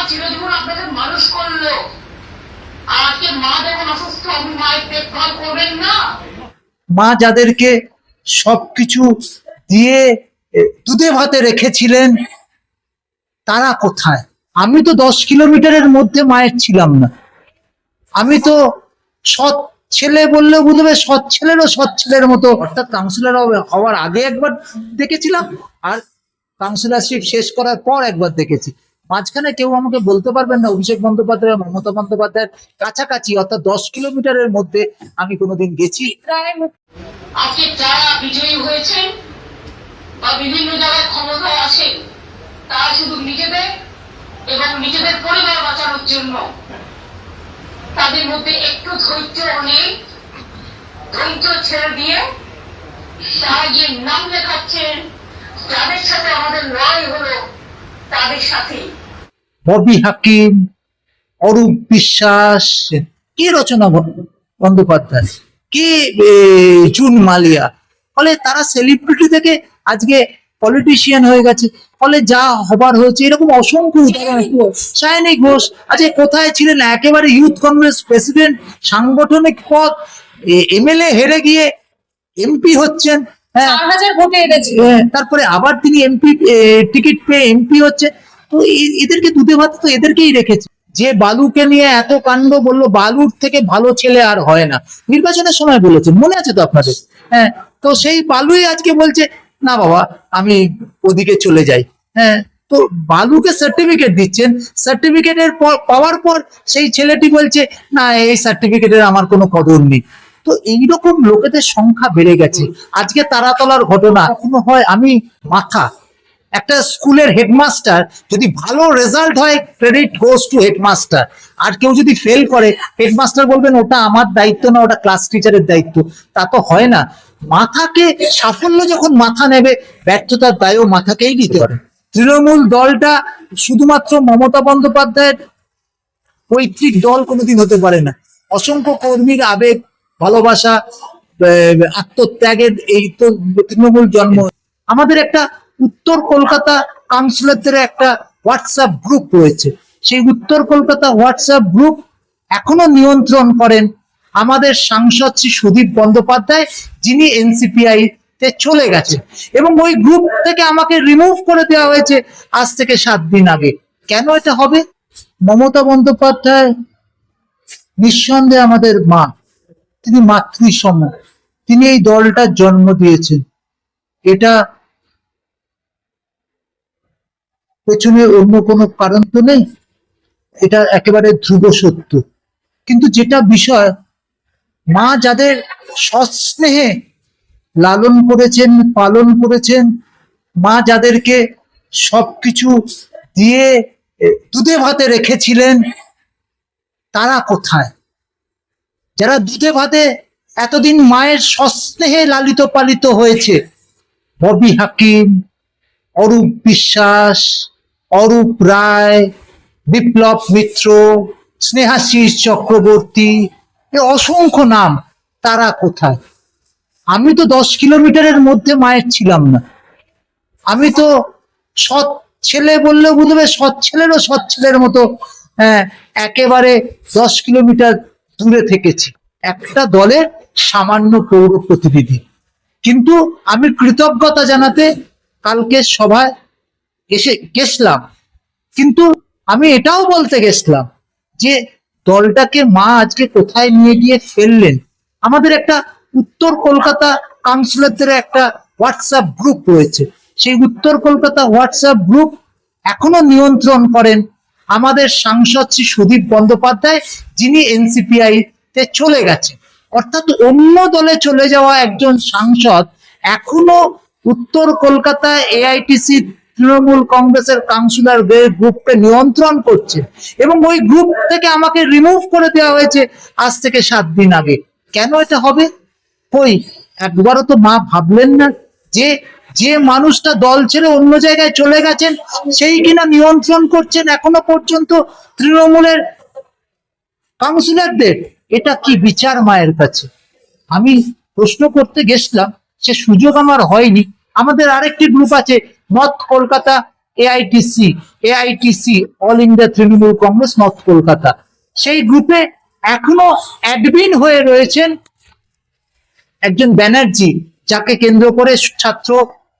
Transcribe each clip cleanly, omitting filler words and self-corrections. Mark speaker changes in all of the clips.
Speaker 1: চিরজীবন আপনাদের মানুষ করলো, আর আজকে মা যখন অসুস্থ আপনি মায়ের দেখভাল করবেন না?
Speaker 2: মা যাদেরকে সবকিছু দিয়ে দুধে ভাতে রেখেছিলেন তারা কোথায়? আমি তো 10 কিলোমিটারের মধ্যে মায়ের ছিলাম না। আমি তো সৎ ছেলে বললেও বুঝবে, সৎ ছেলেরও সৎ ছেলের মতো, অর্থাৎ কাউন্সিলর হওয়ার আগে একবার দেখেছিলাম, আর কাউন্সিলরশিপ শেষ করার পর একবার দেখেছি। মাঝখানে কেউ আমাকে বলতে পারবেন না অভিষেক বন্দ্যোপাধ্যায়, মমতা বন্দ্যোপাধ্যায়ের কাছাকাছি অর্থাৎ 10 কিলোমিটারের মধ্যে আমি কোনোদিন গেছি।
Speaker 1: আজকে যারা বিজয়ী হয়েছেন বা বিভিন্ন জায়গায় ক্ষমতায় আসেন, তারা শুধু নিজেদের এবং নিজেদের পরিবার বাঁচানোর জন্য তাদের মধ্যে একটু ধৈর্য নেই। ধৈর্য ছেড়ে দিয়ে তারা গিয়ে নাম লেখাচ্ছেন যাদের সাথে আমাদের লড়াই হলো তাদের সাথে।
Speaker 2: ববি হাকিম, অরূপ বিশ্বাস, কি রচনা বন্দ্যোপাধ্যায়, কি জুন মালিয়া, ফলে তারা সেলিব্রিটি থেকে আজকে পলিটিশিয়ান হয়ে গেছে। ফলে যা হবার হয়েছে এরকম অসংখ্য উদাহরণ। সায়নী ঘোষ আজকে কোথায় ছিলেন? একেবারে ইউথ কংগ্রেস প্রেসিডেন্ট, সাংগঠনিক পদ, এমএলএ হেরে গিয়ে এমপি হচ্ছেন। হ্যাঁ,
Speaker 3: 4,000 ভোটে হেরেছে।
Speaker 2: তারপরে আবার তিনি এমপি টিকিট পেয়ে এমপি হচ্ছে। তো এদেরকে দুধে ভাত তো এদেরকেই রেখেছে। যে বালুকে নিয়ে এত কাণ্ড বললো, বালুর থেকে ভালো ছেলে আর হয় না, নির্বাচনের সময় বলেছেন, মনে আছে তো আপনাদের? হ্যাঁ, তো সেই বালুই আজকে বলছে না বাবা আমি ওদিকে চলে যাই। হ্যাঁ, তো বালুকে সার্টিফিকেট দিচ্ছেন, সার্টিফিকেটের পাওয়ার পর সেই ছেলেটি বলছে না এই সার্টিফিকেটের আমার কোনো কদর নেই। তো এইরকম লোকেদের সংখ্যা বেড়ে গেছে। আজকে তারাতলার ঘটনা এখনো হয়, আমি মাথা। একটা স্কুলের হেডমাস্টার যদি ভালো রেজাল্ট হয়, ক্রেডিট গোস টু হেডমাস্টার, আর কেউ যদি ফেল করে হেডমাস্টার বলবেন ওটা আমার দায়িত্ব না, ওটা ক্লাস টিচারের দায়িত্ব। তা তো হয় না। মাথাকে, সাফল্য যখন মাথা নেবে, ব্যর্থতার দায়ও মাথাকেই দিতে হবে। তৃণমূল দলটা শুধুমাত্র মমতা বন্দ্যোপাধ্যায়ের পৈতৃক দল কোনোদিন হতে পারে না। অসংখ্য কর্মীর আবেগ, ভালোবাসা, আত্মত্যাগের এই তো তৃণমূল জন্ম। আমাদের একটা উত্তর কলকাতা কাউন্সিলরদের একটা হোয়াটসঅ্যাপ গ্রুপ রয়েছে। সেই উত্তর কলকাতা হোয়াটসঅ্যাপ গ্রুপ এখনো নিয়ন্ত্রণ করেন আমাদের সাংসদ শ্রী সুদীপ বন্দ্যোপাধ্যায়, যিনি এনসিপিআই তে চলে গেছে, এবং ওই গ্রুপ থেকে আমাকে রিমুভ করে দেওয়া হয়েছে আজ থেকে 7 দিন আগে। কেন এটা হবে? মমতা বন্দ্যোপাধ্যায় নিঃসন্দেহে আমাদের মা, তিনি মাতৃসম, তিনি এই দলটার জন্ম দিয়েছেন। এটা পেছনে অন্য কোনো কারণ তো নেই, এটা একেবারে ধ্রুব সত্য। কিন্তু যেটা বিষয়, মা যাদের সস্নেহে লালন করেছেন, পালন করেছেন, মা যাদেরকে সবকিছু দিয়ে দুধে ভাতে রেখেছিলেন তারা কোথায়? যারা দুধে ভাতে এতদিন মায়ের সস্নেহে লালিত পালিত হয়েছে, ববি হাকিম, অরূপ বিশ্বাস, অরূপ রায়, বিপ্লব মিত্র, স্নেহাশিস চক্রবর্তী, এ অসংখ্য নাম, তারা কোথায়? আমি তো 10 কিলোমিটারের মধ্যে মায়ের ছিলাম না। আমি তো সৎ ছেলে বললেও বুঝবে, সৎ ছেলেরও সৎ ছেলের মতো একেবারে 10 কিলোমিটার দূরে থেকেছি, একটা দলের সামান্য পৌর প্রতিনিধি। কিন্তু আমি কৃতজ্ঞতা জানাতে কালকে সভায় গেছিলাম, কিন্তু আমি এটাও বলতে গেছিলাম যে দলটাকে মা আজকে কোথায় নিয়ে গিয়ে ফেললেন। আমাদের একটা উত্তর কলকাতা কাউন্সিলরদের একটা হোয়াটসঅ্যাপ গ্রুপ রয়েছে। সেই উত্তর কলকাতা হোয়াটসঅ্যাপ গ্রুপ এখনো নিয়ন্ত্রণ করেন আমাদের সাংসদ শ্রী সুদীপ বন্দ্যোপাধ্যায়, যিনি এনসিপিআই তে চলে গেছেন। অর্থাৎ অন্য দলে চলে যাওয়া একজন সাংসদ এখনো উত্তর কলকাতা এআইটিসি তৃণমূল কংগ্রেসের কাউন্সিলর গ্রুপকে নিয়ন্ত্রণ করছে, এবং ওই গ্রুপ থেকে আমাকে রিমুভ করে দেওয়া হয়েছে আজ থেকে 7 দিন আগে। কেন এটা হবে? কই একবারও তো মা ভাবলেন না যে যে মানুষটা দল ছেড়ে অন্য জায়গায় চলে গেছেন সেই কিনা নিয়ন্ত্রণ করছেন এখনো পর্যন্ত তৃণমূলের কাউন্সিলরদের? এটা কি বিচার মায়ের কাছে? আমি প্রশ্ন করতে গেছিলাম, সে সুযোগ আমার হয়নি। আমাদের আরেকটি গ্রুপ আছে, north Kolkata AITC all India Trinamool Congress north Kolkata, সেই গ্রুপে এখনো অ্যাডমিন হয়ে রয়েছেন একজন ব্যানার্জি, যাকে কেন্দ্র করে ছাত্র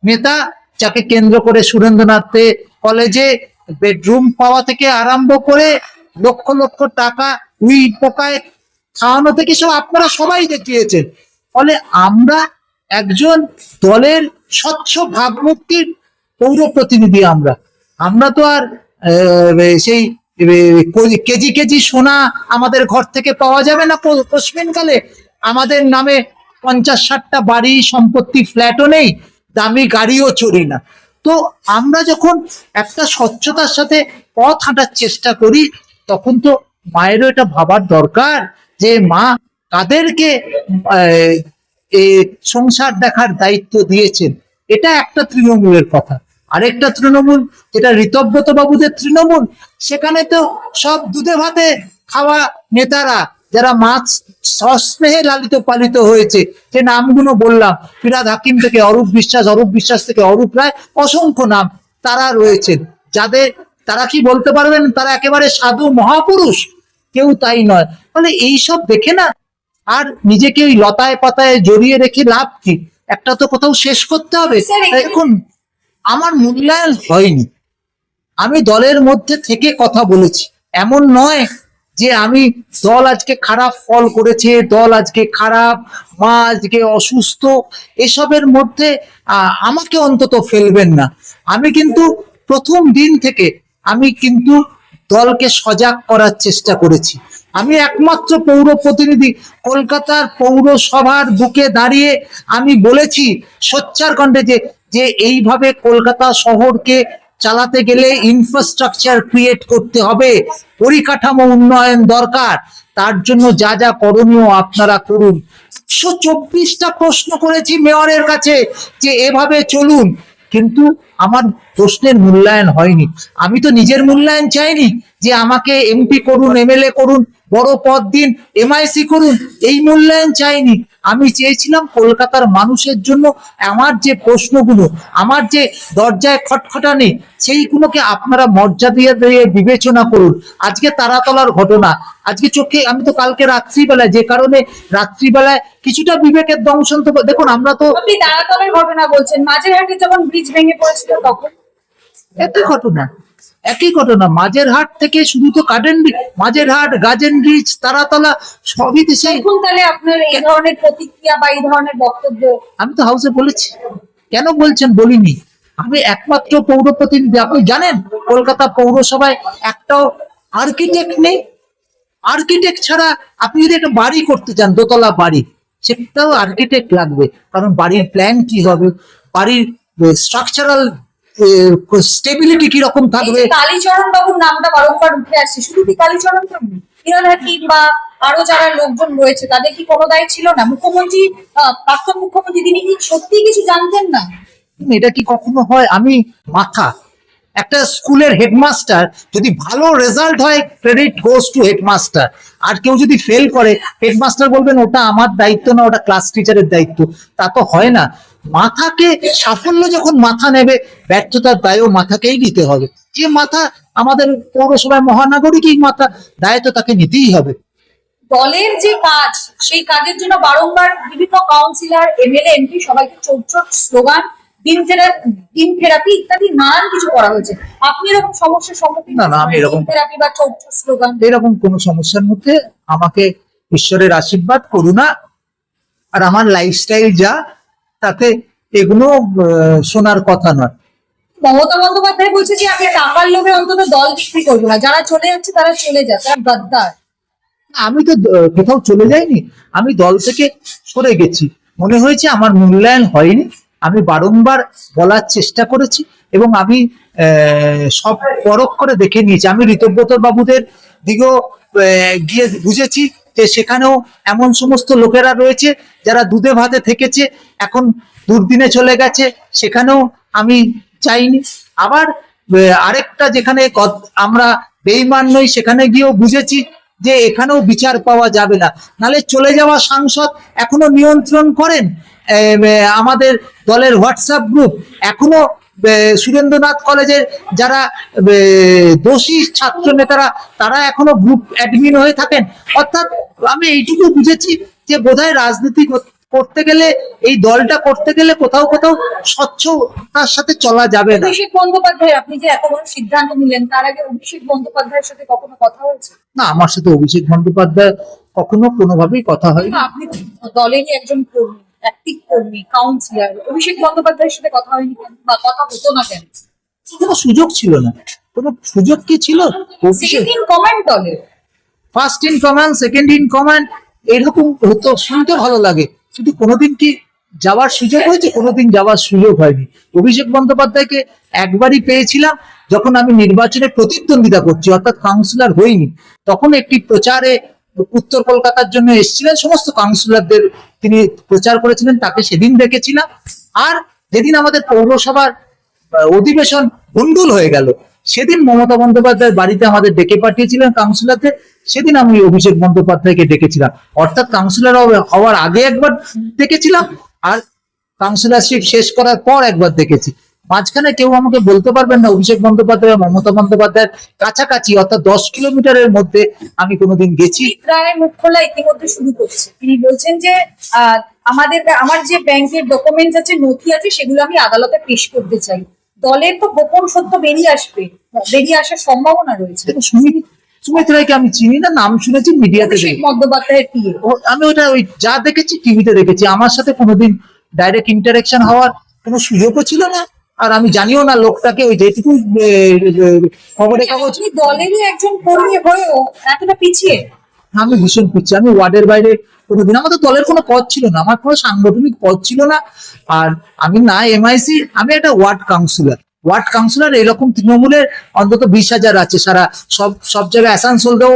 Speaker 2: নেতা, যাকে কেন্দ্র করে সুরেন্দ্রনাথ কলেজে বেডরুম পাওয়া থেকে আরম্ভ করে লক্ষ লক্ষ টাকা উই পোকায় খাওয়ানো থেকে সব আপনারা সবাই দেখিয়েছেন। ফলে আমরা একজন দলের স্বচ্ছ ভাবমূর্তির পৌর প্রতিনিধি, আমরা তো আর সেই কেজি কেজি সোনা আমাদের ঘর থেকে পাওয়া যাবে না কোশ্চেনকালে। আমাদের নামে 50-60টা বাড়ি সম্পত্তি ফ্ল্যাটও নেই, দামি গাড়িও চড়ি না। তো আমরা যখন একটা স্বচ্ছতার সাথে পথ হাঁটার চেষ্টা করি, তখন তো মায়েরও এটা ভাবার দরকার যে মা কাদেরকে সংসার দেখার দায়িত্ব দিয়েছেন। এটা একটা তৃণমূলের কথা। আরেকটা তৃণমূল যেটা ঋতব্রত বাবুদের তৃণমূল, সেখানে তো সব দুধে ভাতে খাওয়া নেতারা, যারা মাছ সস্নেহে লালিত পালিত হয়েছে, যে নামগুলো বললাম, ফিরাদ হাকিম থেকে অরূপ বিশ্বাস থেকে অরূপ রায়, অসংখ্য নাম, তারা রয়েছেন, যাদের তারা কি বলতে পারবেন তারা একেবারে সাধু মহাপুরুষ? কেউ তাই নয়। ফলে এইসব দেখে না আর নিজেকে ওই লতায় পাতায় জড়িয়ে রেখে লাভ কি? একটা তো কোথাও শেষ করতে হবে। দেখুন, আমার মূল্যায়ন হয়নি, আমি দলের মধ্যে থেকে কথা বলেছি। এমন নয় যে আমি দল আজকে খারাপ ফল করেছে, দল আজকে খারাপ, মা আজকে অসুস্থ, এসবের মধ্যে আমাকে অন্তত ফেলবেন না। আমি কিন্তু প্রথম দিন থেকে আমি কিন্তু দলকে সজাগ করার চেষ্টা করেছি। আমি একমাত্র পৌর প্রতিনিধি, কলকাতার পৌরসভার বুকে দাঁড়িয়ে আমি বলেছি সোচ্চার কণ্ঠে যে এইভাবে কলকাতা শহরকে চালাতে গেলে ইনফ্রাস্ট্রাকচার ক্রিয়েট করতে হবে, পরিকাঠামো উন্নয়ন দরকার, তার জন্য যা যা করণীয় আপনারা করুন। 124টা প্রশ্ন করেছি মেয়রের কাছে যে এভাবে চলুন, কিন্তু আমার প্রশ্নের মূল্যায়ন হয়নি। আমি তো নিজের মূল্যায়ন চাইনি যে আমাকে এমপি করুন, এমএলএ করুন, বড় পদ দিন, এমআইসি করুন, এই মূল্যায়ন চাইনি। আমি চেয়েছিলাম কলকাতার মানুষের জন্য আমার যে প্রশ্নগুলো, আমার যে দরজায় খটখটানি, সেইগুলোকে আপনারা মর্যাদা দিয়ে বিবেচনা করুন। আজকে তারাতলার ঘটনা, আজকে চোখে, আমি তো কালকে রাত্রিবেলায়, যে কারণে রাত্রিবেলায় কিছুটা বিবেকের দংশন, তো দেখুন আমরা তো
Speaker 3: আপনি তারাতলার ঘটনা বলছেন, মাঝেরহাটে যখন ব্রিজ ভেঙে পড়েছিল তখন
Speaker 2: একই ঘটনা। মাঝেরহাট থেকে শুধু তো কাটেননি, মাঝেরহাট, গাজেন ব্রিজ, তারাতলা সবই তো সেই।
Speaker 3: এখন তাহলে আপনার এই ধরনের প্রতিক্রিয়া বা এই ধরনের বক্তব্য?
Speaker 2: আমি তো হাউসে বলেছি। কেন বলছেন? বলিনি। আমি একমাত্র পৌর প্রতিনিধি। আপনি জানেন কলকাতা পৌরসভায় একটাও আর্কিটেক্ট নেই। আর্কিটেক্ট ছাড়া আপনি যদি একটা বাড়ি করতে চান, দোতলা বাড়ি, সেটাও আর্কিটেক্ট লাগবে, কারণ বাড়ির প্ল্যান কি হবে, বাড়ির স্ট্রাকচারাল স্টেবিলিটি কিরকম থাকবে।
Speaker 3: কালীচরণ বাবুর নামটা বারংবার উঠে আসছে, শুধু কি কালীচরণ বাবু, ফিরহাদ হাকিম বা আরো যারা লোকজন রয়েছে, তাদের কি কোনো দায় ছিল না? মুখ্যমন্ত্রী, প্রাক্তন মুখ্যমন্ত্রী, তিনি কি সত্যি কিছু জানতেন না?
Speaker 2: এটা কি কখনো হয়? আমি মাথা, একটা স্কুলের হেডমাস্টার যদি ভালো রেজাল্ট হয়, ক্রেডিট গোজ টু হেডমাস্টার। আর কেউ যদি ফেল করে, হেডমাস্টার বলবেন ওটা আমার দায়িত্ব না, ওটা ক্লাস টিচারের দায়িত্ব। তা তো হয় না। মাথাকে, সাফল্য যখন মাথা নেবে, ব্যর্থতার দায়ও মাথাকেই নিতে হবে। যে মাথা আমাদের পৌরসভায় মহানাগরিকই মাথা, দায় তো তাকে নিতেই হবে।
Speaker 3: দলের যে কাজ, সেই কাজের জন্য বারংবার বিভিন্ন কাউন্সিলর, এমএলএ, এমপি সবাইকে চোট চোট স্লোগান, ডিম থেরাপি ইত্যাদি নানান কিছু করা হয়েছে। আপনি এরকম সমস্যার সম্মুখীন?
Speaker 2: না, আমি এরকম
Speaker 3: থেরাপি বা চোট চোট স্লোগান,
Speaker 2: এরকম কোনো সমস্যার মধ্যে আমাকে ঈশ্বরের আশীর্বাদ, করুণা আর আমার লাইফস্টাইল যা, তাতে এগুলো শোনার কথা নয়।
Speaker 3: মমতা বন্দ্যোপাধ্যায় বলছে যে আমি টাকার লোভে অন্তত দল বিক্রি করবো না, যারা চলে যাচ্ছে তারা চলে যায়, তারা গাদ্দার।
Speaker 2: আমি তো কোথাও চলে যাইনি, আমি দল থেকে সরে গেছি। মনে হয়েছে আমার মূল্যায়ন হয়নি, আমি বারংবার বলার চেষ্টা করেছি এবং আমি সব পরখ করে দেখে নিয়েছি। আমি ঋতব্রত বাবুদের দিকেও গিয়ে বুঝেছি যে সেখানেও এমন সমস্ত লোকেরা রয়েছে যারা দুধে ভাতে থেকেছে, এখন দুর্দিনে চলে গেছে, সেখানেও আমি চাইনি। আবার আরেকটা, যেখানে আমরা বেঈমান নই, সেখানে গিয়েও বুঝেছি যে এখানেও বিচার পাওয়া যাবে না। নালে চলে যাওয়া সাংসদ এখনো নিয়ন্ত্রণ করেন আমাদের দলের হোয়াটসঅ্যাপ গ্রুপ, এখনো সুরেন্দ্রনাথ কলেজের যারা দোষী ছাত্র নেতারা তারা এখনো গ্রুপ অ্যাডমিন হয়ে থাকেন। অর্থাৎ আমি এইটুকু বুঝেছি যে বোধহয় রাজনীতি করতে গেলে, এই দলটা করতে গেলে কোথাও কোথাও স্বচ্ছতার সাথে চলা যাবে না।
Speaker 3: অভিষেক বন্দ্যোপাধ্যায়, আপনি যে এত বড় সিদ্ধান্ত নিলেন, তার আগে অভিষেক বন্দ্যোপাধ্যায়ের সাথে কখনো কথা হয়েছে?
Speaker 2: না, আমার সাথে অভিষেক বন্দ্যোপাধ্যায় কখনো কোনোভাবেই কথা হয়নি।
Speaker 3: আপনি দলেরই একজন কর্মী, অ্যাক্টিভ কর্মী, কাউন্সিলর, অভিষেক বন্দ্যোপাধ্যায়ের সাথে কথা হয়নি কেন, বা কথা হতো না কেন?
Speaker 2: কোনো সুযোগ ছিল না। কোনো সুযোগ কি ছিল? অভিষেক
Speaker 3: সেদিন কমেন্ট দলের
Speaker 2: first in command, second in command এরকম হতো, শুনতে ভালো লাগে, কিন্তু কোনোদিন কি যাওয়ার সুযোগ হয়েছে? কোনোদিন যাওয়ার সুযোগ হয়নি। অভিষেক বন্দ্যোপাধ্যায়কে একবারই পেয়েছিলাম যখন আমি নির্বাচনে প্রতিদ্বন্দ্বিতা করছি, অর্থাৎ কাউন্সিলর হইনি। তখন একটি প্রচারে উত্তর কলকাতার জন্য এসেছিলেন, সমস্ত কাউন্সিলরদের তিনি প্রচার করেছিলেন, তাকে সেদিন দেখেছিলাম। আর যেদিন আমাদের পৌরসভার অধিবেশন ভণ্ডুল হয়ে গেল, সেদিন মমতা বন্দ্যোপাধ্যায়ের বাড়িতে আমাদের ডেকে পাঠিয়েছিলেন কাউন্সিলরদের, সেদিন আমি অভিষেক বন্দ্যোপাধ্যায়কে ডেকেছিলাম। অর্থাৎ কাউন্সিলর হওয়ার আগে একবার দেখেছিলাম, আর কাউন্সিলরশিপ শেষ করার পর একবার দেখেছি। মাঝখানে কেউ আমাকে বলতে পারবেন না অভিষেক বন্দ্যোপাধ্যায় মমতা বন্দ্যোপাধ্যায়ের কাছাকাছি, অর্থাৎ 10 কিলোমিটারের মধ্যে আমি কোনোদিন গেছি।
Speaker 3: রায় মুখ খোলা ইতিমধ্যে শুরু করছে। তিনি বলছেন যে আমার যে ব্যাংকের ডকুমেন্টস আছে, নথি আছে, সেগুলো আমি আদালতে পেশ করতে চাই। দলের তো গোপন সত্য বেরিয়ে আসবে, বেরিয়ে আসার সম্ভাবনা রয়েছে।
Speaker 2: সুমিত রায়কে আমি চিনি না, নাম শুনেছি মিডিয়াতে।
Speaker 3: অভিষেক বন্দ্যোপাধ্যায়ের পিএ।
Speaker 2: আমি ওই যা দেখেছি টিভিতে দেখেছি, আমার সাথে কোনোদিন ডাইরেক্ট ইন্টারাকশন হওয়ার কোনো সুযোগও ছিল না, আর আমি জানিও না লোকটাকে। ওই যেটুকু খবরের কাগজ,
Speaker 3: আপনি দলেরই একজন কর্মী হয়েও এতটা পিছিয়ে।
Speaker 2: আমি ভীষণ পিছিয়ে। আমি ওয়ার্ডের বাইরে কোনোদিন, আমাদের দলের কোনো পদ ছিল না, আমার কোনো সাংগঠনিক পদ ছিল না। আর আমি না এমআইসি, আমি একটা ওয়ার্ড কাউন্সিলর। এরকম তৃণমূলের অন্তত 20,000 আছে সারা সব জায়গায়। আসানসোলতেও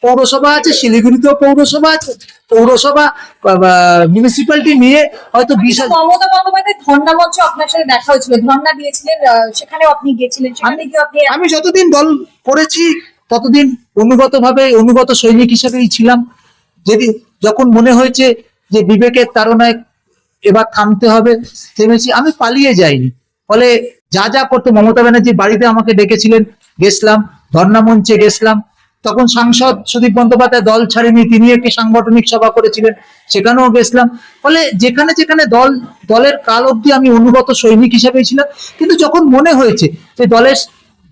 Speaker 2: পৌরসভা আছে, শিলিগুড়িতেও পৌরসভা আছে। পৌরসভা মিউনিসিপ্যালিটি নিয়ে হয়তো 20,000।
Speaker 3: মমতা বন্দ্যোপাধ্যায় ধর্ণা মঞ্চ আপনার সাথে দেখা হয়েছিল, ধর্ণা দিয়েছিলেন, সেখানেও আপনি গিয়েছিলেন। সেখানে কি আপনি?
Speaker 2: আমি যতদিন দল করেছি ততদিন অনুগত সৈনিক হিসেবেই ছিলাম। যখন মনে হয়েছে যে বিবেকের তাড়নায় এবার থামতে হবে, থেমেছি। আমি পালিয়ে যাইনি। ফলে যা যা করতে, মমতা ব্যানার্জি বাড়িতে আমাকে ডেকেছিলেন, গেছিলাম, ধর্ণা মঞ্চে গেছিলাম। তখন সাংসদ সুদীপ বন্দ্যোপাধ্যায় দল ছাড়েনি, তিনি একটি সাংগঠনিক সভা করেছিলেন, সেখানেও গেছিলাম। ফলে যেখানে যেখানে দলের কাল অবধি আমি অনুগত সৈনিক হিসেবেই ছিলাম। কিন্তু যখন মনে হয়েছে যে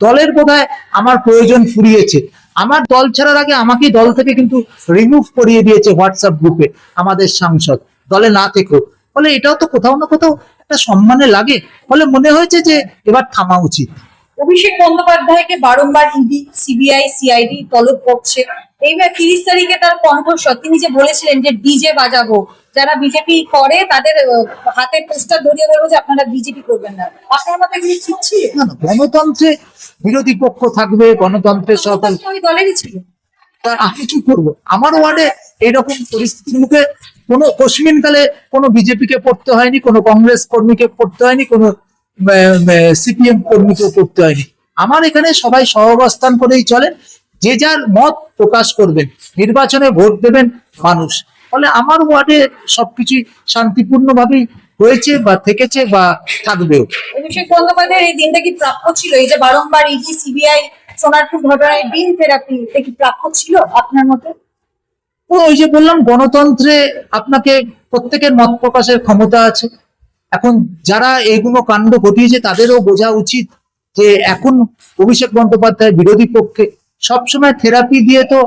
Speaker 2: দলের বোধহয় আমার প্রয়োজন ফুরিয়েছে, আমার দল ছাড়ার আগে আমাকেই দল থেকে কিন্তু রিমুভ করিয়ে দিয়েছে হোয়াটসঅ্যাপ গ্রুপে আমাদের সাংসদ, দলে না থেকেও। ফলে এটাও তো কোথাও না কোথাও একটা সম্মানে লাগে। ফলে মনে হয়েছে যে এবার থামা উচিত।
Speaker 3: অভিষেক বন্দ্যোপাধ্যায়কে বারংবার ইডি, সিবিআই, সিআইডি তলব করছে। এইবার 30 তারিখে তার কণ্ঠস্বর, তিনি যে বলেছিলেন যে ডিজে বাজাবো, যারা বিজেপি করে তাদের হাতে পোস্টার ধরিয়ে বলবো যে আপনারা বিজেপি করবেন না। আপনার মতে এগুলি ঠিক ছিল?
Speaker 2: না, গণতন্ত্রে বিরোধী পক্ষ থাকবে, গণতন্ত্রের সকল
Speaker 3: ওই দলেরই ছিল।
Speaker 2: আমি কি করবো? আমার ওয়ার্ডে এইরকম পরিস্থিতির মুখে কোনো কশ্মিনকালে কোনো বিজেপিকে পড়তে হয়নি, কোনো কংগ্রেস কর্মীকে পড়তে হয়নি, কোনো সিপিএম কর্মীকে পড়তে হয়নি। আমার এখানে সবাই সহাবস্থান করেই চলেন, যে যার মত প্রকাশ করবেন, নির্বাচনে ভোট দেবেন মানুষ। ফলে আমার ওয়ার্ডে সবকিছুই শান্তিপূর্ণভাবেই হয়েছে বা থেকেছে বা থাকবেও।
Speaker 3: অভিষেক বন্দ্যোপাধ্যায়ের এই দিনটা কি প্রাপ্য ছিল? এই যে বারংবার ইডি, সিবিআই, সোনারপুর ঘটনায় ডিম থেরাপি, এটা কি প্রাপ্য ছিল আপনার মতে?
Speaker 2: ওই যে বললাম, গণতন্ত্রে আপনাকে প্রত্যেকের মত প্রকাশের ক্ষমতা আছে। এখন যারা এইগুলো কাণ্ড ঘটিয়েছে তাদেরও বোঝা উচিত যে এখন অভিষেক বন্দ্যোপাধ্যায় বিরোধী পক্ষে, সবসময় থেরাপি দিয়ে তো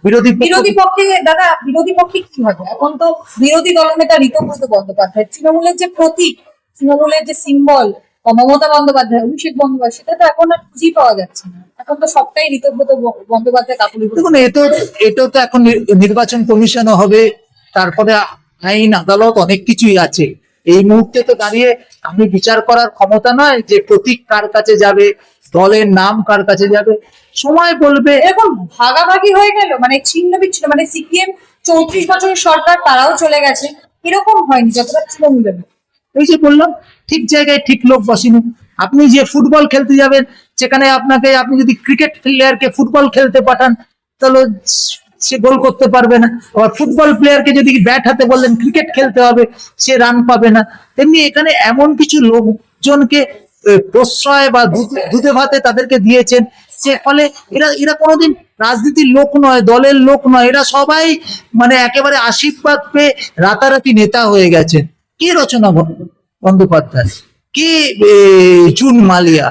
Speaker 2: বিরোধী
Speaker 3: পক্ষে দাদা, বিরোধী পক্ষে কি হবে? এখন তো বিরোধী দলনেতা ঋতব্রত বন্দ্যোপাধ্যায়, তৃণমূলের যে প্রতীক, তৃণমূলের যে সিম্বল মমতা বন্দ্যোপাধ্যায়, অভিষেক বন্দ্যোপাধ্যায়, সেটা তো এখন আর খুঁজেই পাওয়া যাচ্ছে না। এখন তো সবটাই ঋতব্রত বন্দ্যোপাধ্যায় কাকুলি।
Speaker 2: দেখুন, এটাও তো এখন নির্বাচন কমিশনও হবে, তারপরে আইন আদালত অনেক কিছুই আছে। এই মুহূর্তে তো দাঁড়িয়ে আমি বিচার করার ক্ষমতা নয় যে প্রতীক কার কাছে যাবে, দলের নাম কার কাছে যাবে, সময় বলবে।
Speaker 3: এরকম ভাগাভাগি হয়ে গেল, মানে ছিন্ন বিচ্ছিন্ন, মানে সিপিএম 34 বছরের সরকার, তারাও চলে গেছে, এরকম হয়নি যতটা তৃণমূলের।
Speaker 2: এই যে বললাম, ঠিক জায়গায় ঠিক লোক বসেনি। আপনি যে ফুটবল খেলতে যাবেন, সেখানে আপনি যদি ক্রিকেট প্লেয়ারকে ফুটবল খেলতে পাঠান, তাহলে সে গোল করতে পারবে না। আবার ফুটবল প্লেয়ারকে যদি ব্যাট হাতে বললেন ক্রিকেট খেলতে হবে, সে রান পাবে না। তেমনি এখানে এমন কিছু লোকজনকে প্রশ্রয় বা দুধে ভাতে তাদেরকে দিয়েছেন, যে ফলে এরা এরা কোনোদিন রাজনীতির লোক নয়, দলের লোক নয়, এরা সবাই মানে একেবারে আশীর্বাদ পেয়ে রাতারাতি নেতা হয়ে গেছেন। কে রচনা বন্দ্যোপাধ্যায়, কে জুন মালিয়া,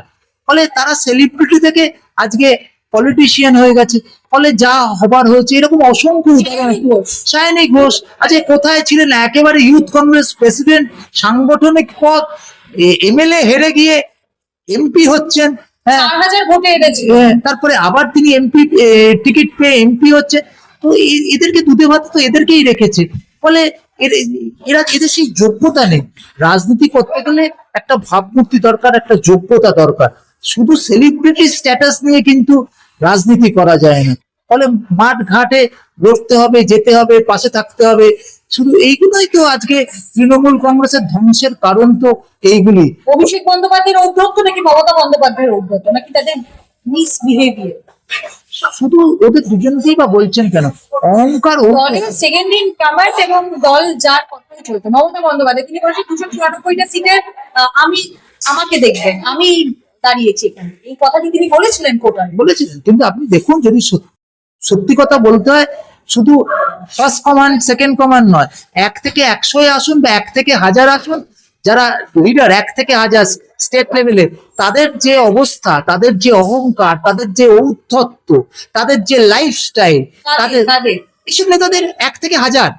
Speaker 2: ফলে তারা সেলিব্রিটি থেকে আজকে পলিটিশিয়ান হয়ে গেছে। ফলে যা হবার হয়েছে এরকম অসংখ্য উদাহরণ। সায়নী ঘোষ আজকে কোথায় ছিলেন, একেবারে ইউথ কংগ্রেস প্রেসিডেন্ট, সাংগঠনিক পদ, এমএলএ হেরে গিয়ে এমপি হচ্ছেন। হ্যাঁ,
Speaker 3: 4,000 ভোটে এনেছে।
Speaker 2: তারপরে আবার তিনি এমপি টিকিট পেয়ে এমপি হচ্ছে। তো এদেরকে দুধে ভাত তো এদেরকেই রেখেছে। ফলে এরা এদের সেই যোগ্যতা নেই। রাজনীতি করতে গেলে একটা ভাবমূর্তি দরকার, একটা যোগ্যতা দরকার। শুধু সেলিব্রিটি স্ট্যাটাস নিয়ে কিন্তু রাজনীতি করা যায় না। ফলে মাঠ ঘাটে লড়তে হবে, যেতে হবে, পাশে থাকতে হবে। শুধু এইগুলোই তো আজকে তৃণমূল কংগ্রেসের ধ্বংসের কারণ, তো এইগুলি।
Speaker 3: অভিষেক বন্দ্যোপাধ্যায়ের ঔদ্ধত্য নাকি মমতা বন্দ্যোপাধ্যায়ের ঔদ্ধত্য, নাকি তাদের মিসবিহেভিয়ার?
Speaker 2: শুধু ওদের দুজনকেই বা বলছেন কেন? অহংকার।
Speaker 3: দলের সেকেন্ড ইন কমান্ড এবং দল যার কথাই চলতো মমতা বন্দ্যোপাধ্যায়, তিনি বলেছেন 294টা সিটের আমাকে দেখবেন, আমি দাঁড়িয়েছি এখানে, এই কথাটি তিনি বলেছিলেন কোটায়।
Speaker 2: বলেছিলেন, কিন্তু আপনি দেখুন, যদি সত্যি কথা বলতে হয়, শুধু ফার্স্ট কমান্ড সেকেন্ড কমান্ড নয়, 1 থেকে 100 আসুন বা 1 থেকে 1000 আসুন, যারা লিডার 1 থেকে 1000 স্টেট লেভেলে, তাদের যে অবস্থা, তাদের যে অহংকার, তাদের যে ঔদ্ধত্য, তাদের যে লাইফস্টাইল, তাদের এইসব নেতাদের 1 থেকে 1000।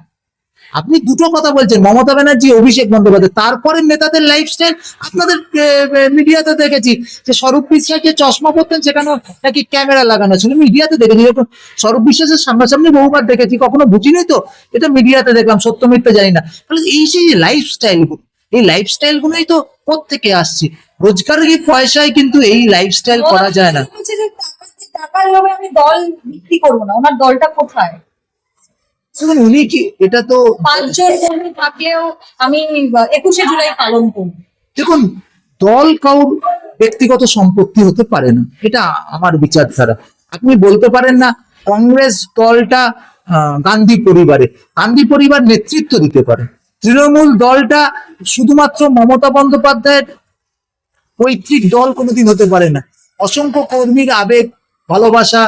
Speaker 2: আপনি দুটো কথা বলছেন, মমতা ব্যানার্জি, অভিষেক বন্দ্যোপাধ্যায়, তারপরে নেতাদের লাইফস্টাইল আপনাদের মিডিয়াতে দেখেছি যে স্বরূপ বিশ্বাস যে চশমা পরতেন সেখানে নাকি ক্যামেরা লাগানো ছিল, মিডিয়াতে দেখেছি। যখন স্বরূপ বিশ্বাসের সামনাসামনি বহুবার দেখেছি, কখনো বুঝিনি, তো এটা মিডিয়াতে দেখলাম, সত্য মিথ্যা জানি না। তাহলে এই সেই লাইফস্টাইল, এই লাইফস্টাইল গুলোই তো কোত্থেকে আসছে? রোজগারের পয়সায় কিন্তু এই লাইফস্টাইল করা যায় না।
Speaker 3: টাকার লোভে আমি দল বিক্রি করবো না, ওনার দলটা কোথায়?
Speaker 2: দেখুন, উনি কি, এটা তো
Speaker 3: 5 জন কর্মী থাকলেও আমি 21শে জুলাই পালন করবো।
Speaker 2: দেখুন, দল কাউর ব্যক্তিগত সম্পত্তি হতে পারে না, এটা আমার বিচারধারা। আপনি বলতে পারেন না কংগ্রেস দলটা গান্ধী পরিবারে, গান্ধী পরিবার নেতৃত্ব দিতে পারে। তৃণমূল দলটা শুধুমাত্র মমতা বন্দ্যোপাধ্যায়ের পৈতৃক দল কোনোদিন হতে পারে না। অসংখ্য কর্মীর আবেগ, ভালোবাসা,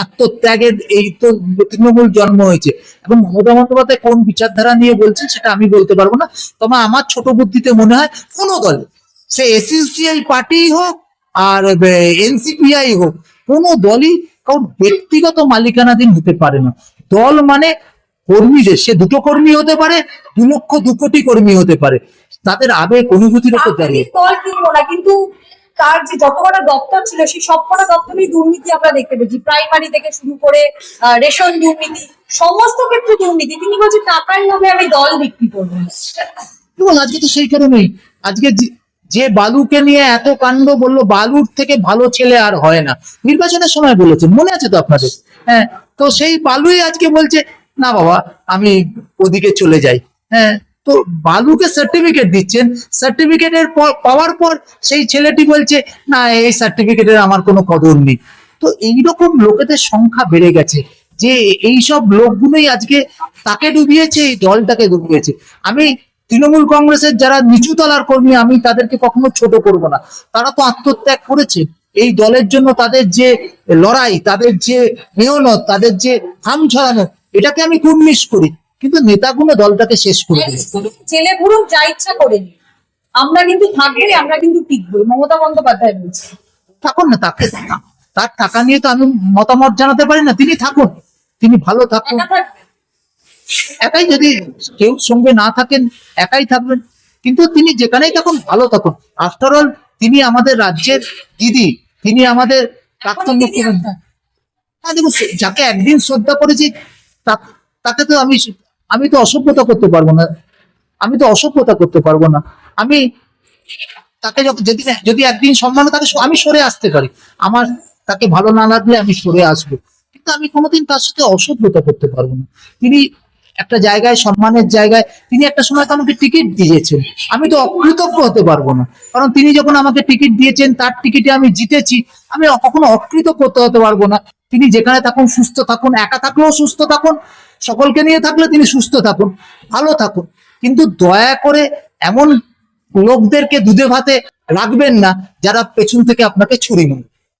Speaker 2: আত্মত্যাগের এই তো তৃণমূল জন্ম হয়েছে। এবং মমতা বন্দ্যোপাধ্যায় কোন বিচারধারা নিয়ে বলছেন সেটা আমি বলতে পারবো না, তবে আমার ছোট বুদ্ধিতে মনে হয় কোনো দলে, সে এসইউসিআই পার্টি হোক আর এনসিপিআই হোক, কোনো দলই কারণ ব্যক্তিগত মালিকানাধীন হতে পারে না। দল মানে কর্মীদের, সে 2 কর্মী হতে পারে, 2 লক্ষ 2 কোটি কর্মী হতে পারে, তাদের আবেগ অনুভূতির উপর দাঁড়িয়ে।
Speaker 3: দল কিনবো না, কিন্তু তার যে যত কটা দপ্তর ছিল সেই সবকটা দপ্তরেই দুর্নীতি আমরা দেখতে পেয়েছি, প্রাইমারি থেকে শুরু করে রেশন দুর্নীতি, সমস্ত ক্ষেত্রে দুর্নীতি। তিনি বলছেন টাকার লোভে আমি দল বিক্রি করবো।
Speaker 2: এবং আজকে তো সেই কারণেই আজকে যে বালুকে নিয়ে এত কাণ্ড বললো, বালুর থেকে ভালো ছেলে আর হয় না, নির্বাচনের সময় বলেছেন, মনে আছে তো আপনাদের? হ্যাঁ, তো সেই বালুই আজকে বলছে না বাবা আমি ওদিকে চলে যাই। হ্যাঁ, তো বালুকে সার্টিফিকেট দিচ্ছেন, সার্টিফিকেটের পাওয়ার পর সেই ছেলেটি বলছে না এই সার্টিফিকেটের আমার কোনো কদর নেই। তো এইরকম লোকেদের সংখ্যা বেড়ে গেছে, যে এইসব লোকগুলোই আজকে তাকে ডুবিয়েছে, এই দলটাকে ডুবিয়েছে। আমি তৃণমূল কংগ্রেসের যারা নিচু তলার কর্মী, আমি তাদেরকে কখনো ছোট করব না। তারা তো আত্মত্যাগ করেছে এই দলের জন্য, তাদের যে লড়াই, তাদের যে মেহনত, তাদের যে হাম ছড়ানো, এটাকে আমি খুব মিস করি। কিন্তু নেতাগুলো দলটাকে শেষ করে দিয়েছে।
Speaker 3: ছেলে পুরো যা ইচ্ছা করেনি, আমরা কিন্তু থাকবোই, আমরা কিন্তু টিকবোই, মমতা বন্দ্যোপাধ্যায় বলছে।
Speaker 2: থাকুন না, তাকে, তার টাকা নিয়ে তো আমি মতামত জানাতে পারি না। তিনি থাকুন, তিনি ভালো থাকুন, একাই, যদি কেউ সঙ্গে না থাকেন একাই থাকবেন, কিন্তু তিনি যেখানেই থাকুন ভালো থাকুন। আফটার অল তিনি আমাদের রাজ্যের দিদি, তিনি আমাদের প্রাক্তন মুখ্যমন্ত্রী। হ্যাঁ, দেখুন, যাকে একদিন শ্রদ্ধা করেছি তাকে তো আমি তো অসভ্যতা করতে পারবো না, আমি তো অসভ্যতা করতে পারবো না। আমি তাকে যদি একদিন সম্মান, তাকে আমি সরে আসতে পারি, আমার তাকে ভালো না লাগলে আমি সরে আসবো, কিন্তু আমি কোনোদিন তার সাথে অসভ্যতা করতে পারবো না। তিনি একটা জায়গায়, সম্মানের জায়গায়, তিনি একটা সময় তো আমাকে টিকিট দিয়েছেন, আমি তো অকৃতজ্ঞ হতে পারবো না। কারণ তিনি যখন আমাকে টিকিট দিয়েছেন, তার টিকিটে আমি জিতেছি, আমি কখনো অকৃতজ্ঞ হতে পারবো না। তিনি যেখানে থাকুন সুস্থ থাকুন, একা থাকলেও সুস্থ থাকুন, সকলকে নিয়ে থাকলে তিনি সুস্থ থাকুন, ভালো থাকুন, কিন্তু দয়া করে এমন লোকদেরকে দুধে ভাতে রাখবেন না যারা পেছন থেকে আপনাকে ছুরি মারে।